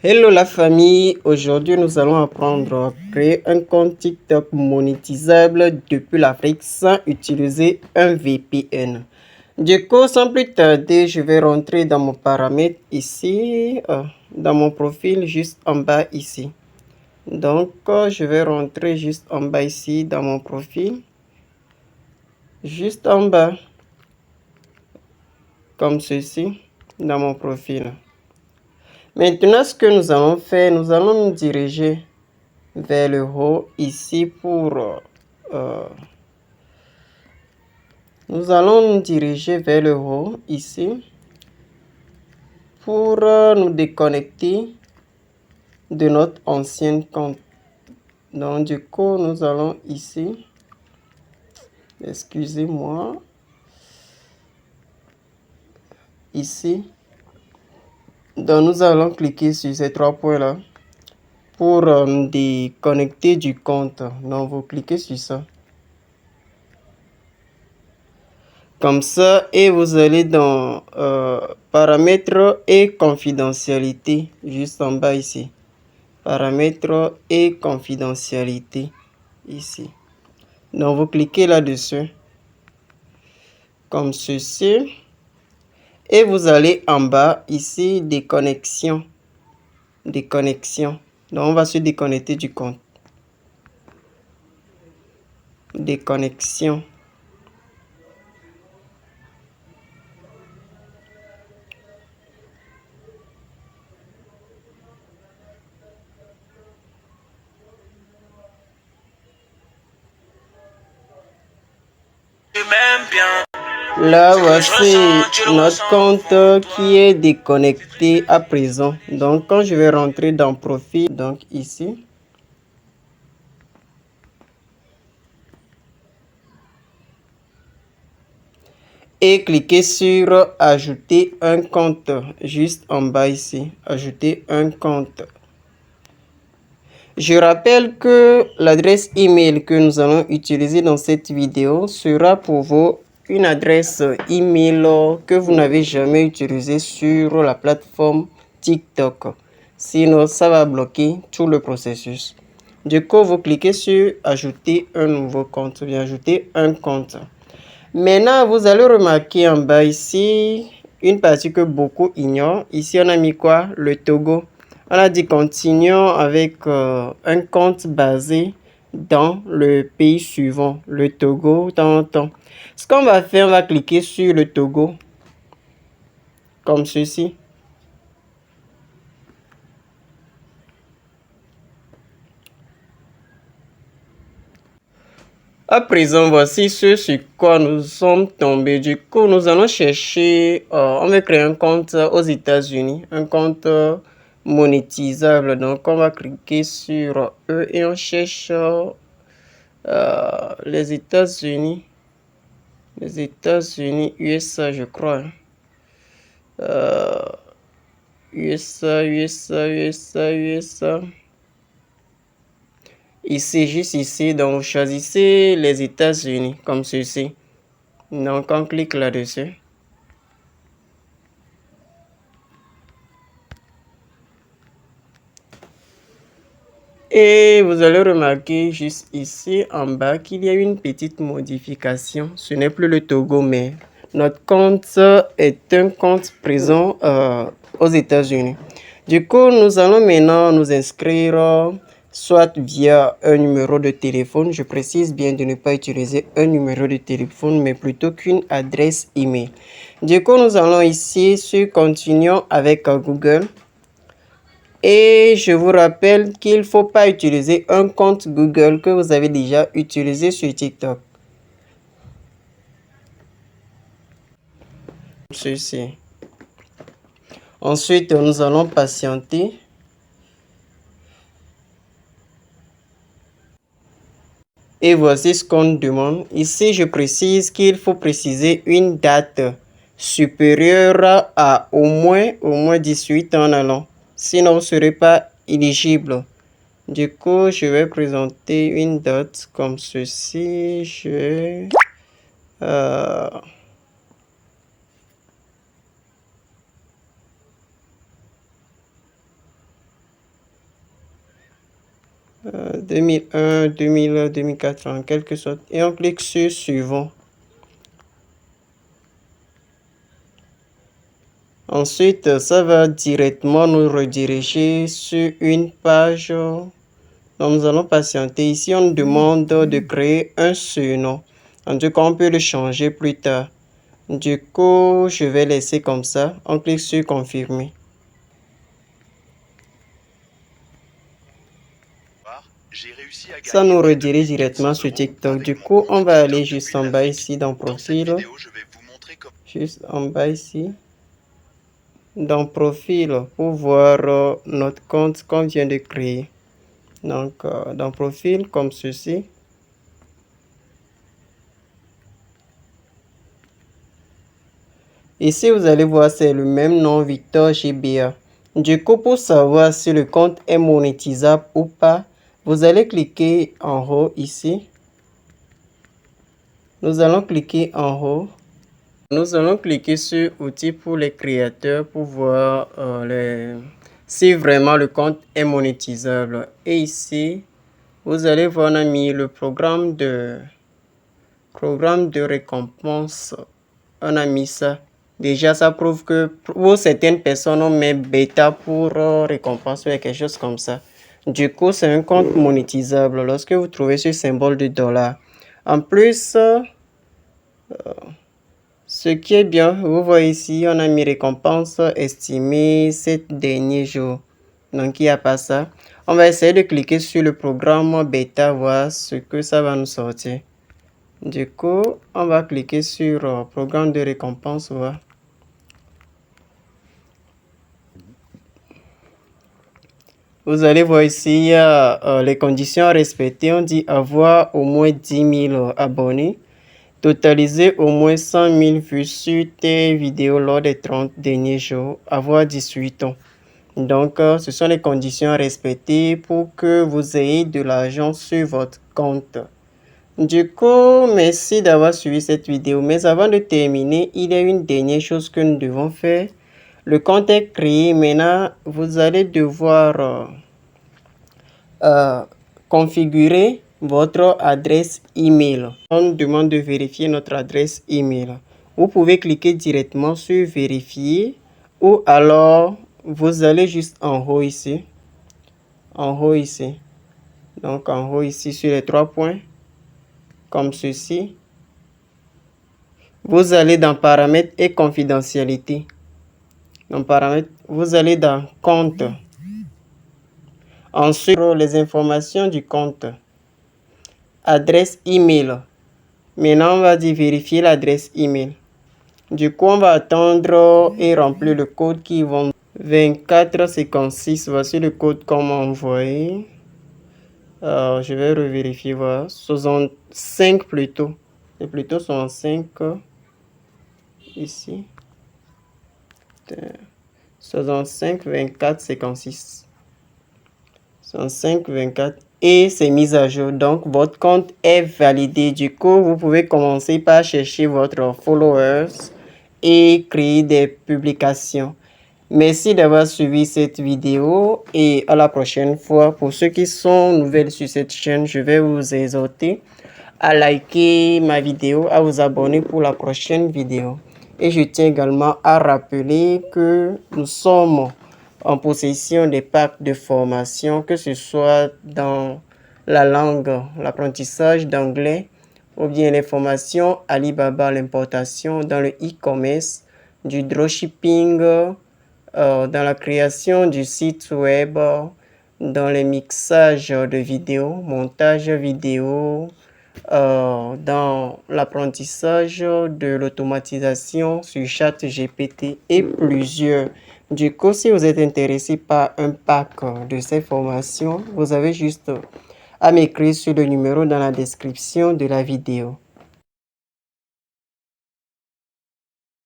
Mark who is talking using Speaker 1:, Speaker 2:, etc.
Speaker 1: Hello la famille, aujourd'hui nous allons apprendre à créer un compte TikTok monétisable depuis l'Afrique sans utiliser un VPN. Du coup, sans plus tarder, je vais rentrer dans mon paramètre ici, dans mon profil juste en bas ici. Donc, je vais rentrer juste en bas ici dans mon profil, juste en bas, comme ceci, dans mon profil. Maintenant, ce que nous allons faire, nous allons nous diriger vers le haut ici pour nous allons nous diriger vers le haut ici pour nous déconnecter de notre ancien compte. Donc du coup nous allons ici, excusez-moi, ici, donc nous allons cliquer sur ces trois points là pour nous déconnecter du compte. Donc vous cliquez sur ça comme ça et vous allez dans paramètres et confidentialité juste en bas ici, paramètres et confidentialité ici. Donc vous cliquez là-dessus comme ceci et vous allez en bas ici déconnexion, déconnexion. Donc on va se déconnecter du compte, déconnexion. Là, voici notre compte qui est déconnecté à présent. Donc, quand je vais rentrer dans profil, donc ici, et cliquer sur ajouter un compte, juste en bas ici, ajouter un compte. Je rappelle que l'adresse email que nous allons utiliser dans cette vidéo sera pour vous une adresse email que vous n'avez jamais utilisée sur la plateforme TikTok. Sinon, ça va bloquer tout le processus. Du coup, vous cliquez sur ajouter un nouveau compte, bien ajouter un compte. Maintenant, vous allez remarquer en bas ici une partie que beaucoup ignorent. Ici, on a mis quoi? Le Togo. On a dit continuons avec un compte basé dans le pays suivant, le Togo. Ce qu'on va faire, on va cliquer sur le Togo, comme ceci. À présent, voici ce sur quoi nous sommes tombés. Du coup, nous allons chercher, on va créer un compte aux États-Unis, un compte monétisable. Donc, on va cliquer sur eux et on cherche les États-Unis. Les États-Unis, USA, je crois. USA, USA, USA, USA. Ici, juste ici, donc vous choisissez les États-Unis, comme ceci. Donc, on clique là-dessus. Et vous allez remarquer juste ici en bas qu'il y a une petite modification. Ce n'est plus le Togo, mais notre compte est un compte présent aux États-Unis. Du coup, nous allons maintenant nous inscrire soit via un numéro de téléphone. Je précise bien de ne pas utiliser un numéro de téléphone, mais plutôt qu'une adresse email. Du coup, nous allons ici sur Continuons avec Google. Et je vous rappelle qu'il ne faut pas utiliser un compte Google que vous avez déjà utilisé sur TikTok. Ceci. Ensuite, nous allons patienter. Et voici ce qu'on demande. Ici, je précise qu'il faut préciser une date supérieure à au moins 18 ans allant. Sinon, vous ne serez pas éligible. Du coup, je vais présenter une date comme ceci. 2001, 2000, 2004 en quelque sorte. Et on clique sur suivant. Ensuite, ça va directement nous rediriger sur une page. Donc, nous allons patienter. Ici, on nous demande de créer un surnom. En tout cas, on peut le changer plus tard. Du coup, je vais laisser comme ça. On clique sur confirmer. Ça nous redirige directement sur TikTok. Du coup, on va aller juste en bas ici dans profil. Juste en bas ici. Dans profil pour voir notre compte qu'on vient de créer. Donc, dans profil comme ceci. Ici, vous allez voir, c'est le même nom, Victor GBA. Du coup, pour savoir si le compte est monétisable ou pas, vous allez cliquer en haut ici. Nous allons cliquer en haut. Nous allons cliquer sur outils pour les créateurs pour voir si vraiment le compte est monétisable. Et ici, vous allez voir, on a mis le programme de récompense. On a mis ça. Déjà, ça prouve que pour certaines personnes, on met bêta pour récompense ou quelque chose comme ça. Du coup, c'est un compte monétisable lorsque vous trouvez ce symbole de $. En plus, ce qui est bien, vous voyez ici, on a mis récompense estimée 7 derniers jours. Donc, il n'y a pas ça. On va essayer de cliquer sur le programme bêta, voir ce que ça va nous sortir. Du coup, on va cliquer sur programme de récompense, voir. Vous allez voir ici, il y a les conditions à respecter. On dit avoir au moins 10 000 abonnés. Totaliser au moins 100 000 vues sur tes vidéos lors des 30 derniers jours, avoir 18 ans. Donc, ce sont les conditions à respecter pour que vous ayez de l'argent sur votre compte. Du coup, merci d'avoir suivi cette vidéo. Mais avant de terminer, il y a une dernière chose que nous devons faire. Le compte est créé. Maintenant, vous allez devoir configurer votre adresse email. On nous demande de vérifier notre adresse email. Vous pouvez cliquer directement sur vérifier ou alors vous allez juste en haut ici. En haut ici. Donc en haut ici sur les 3 points. Comme ceci. Vous allez dans paramètres et confidentialité. Dans paramètres, vous allez dans compte. Ensuite, les informations du compte. Adresse email. Maintenant, on va dire vérifier l'adresse email. Du coup, on va attendre et remplir le code qui va 2456. Voici le code qu'on m'a envoyé. Je vais revérifier, voir. 65 plutôt. C'est plutôt 65 ici. 65 24 56. 65 24 et c'est mis à jour. Donc, votre compte est validé. Du coup, vous pouvez commencer par chercher votre followers et créer des publications. Merci d'avoir suivi cette vidéo et à la prochaine fois. Pour ceux qui sont nouvelles sur cette chaîne, je vais vous exhorter à liker ma vidéo, à vous abonner pour la prochaine vidéo. Et je tiens également à rappeler que nous sommes en possession des packs de formation, que ce soit dans la langue, l'apprentissage d'anglais, ou bien les formations Alibaba, l'importation, dans le e-commerce, du dropshipping, dans la création du site web, dans les mixages de vidéos, montage vidéo, dans l'apprentissage de l'automatisation sur ChatGPT et plusieurs. Du coup, si vous êtes intéressé par un pack de ces formations, vous avez juste à m'écrire sur le numéro dans la description de la vidéo.